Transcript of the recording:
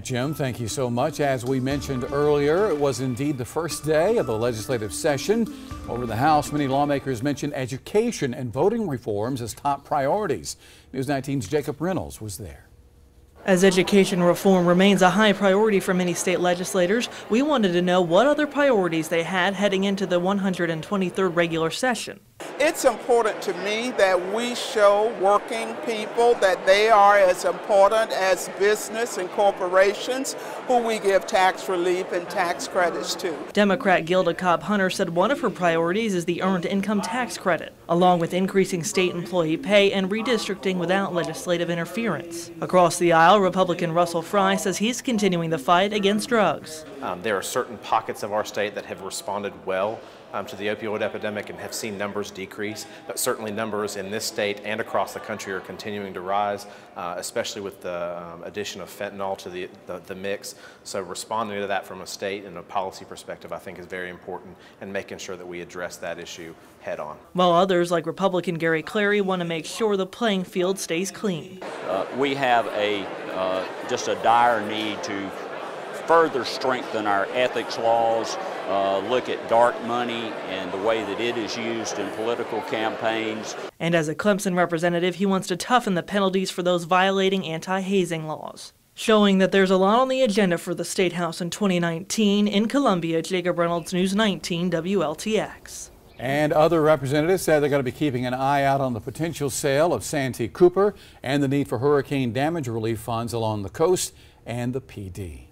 Jim, thank you so much. As we mentioned earlier, it was indeed the first day of the legislative session. Over the House, many lawmakers mentioned education and voting reforms as top priorities. News 19's Jacob Reynolds was there. As education reform remains a high priority for many state legislators, we wanted to know what other priorities they had heading into the 123rd regular session. It's important to me that we show working people that they are as important as business and corporations who we give tax relief and tax credits to. Democrat Gilda Cobb-Hunter said one of her priorities is the earned income tax credit, along with increasing state employee pay and redistricting without legislative interference. Across the aisle, Republican Russell Fry says he's continuing the fight against drugs. There are certain pockets of our state that have responded well to the opioid epidemic and have seen numbers decrease, but certainly numbers in this state and across the country are continuing to rise, especially with the addition of fentanyl to the mix. So responding to that from a state and a policy perspective, I think, is very important, and making sure that we address that issue head on. While others, like Republican Gary Clary, want to make sure the playing field stays clean. We have just a dire need to further strengthen our ethics laws, look at dark money and the way that it is used in political campaigns. And as a Clemson representative, he wants to toughen the penalties for those violating anti-hazing laws. Showing that there's a lot on the agenda for the State House in 2019, in Columbia, Jacob Reynolds, News 19 WLTX. And other representatives said they're going to be keeping an eye out on the potential sale of Santee Cooper and the need for hurricane damage relief funds along the coast and the PD.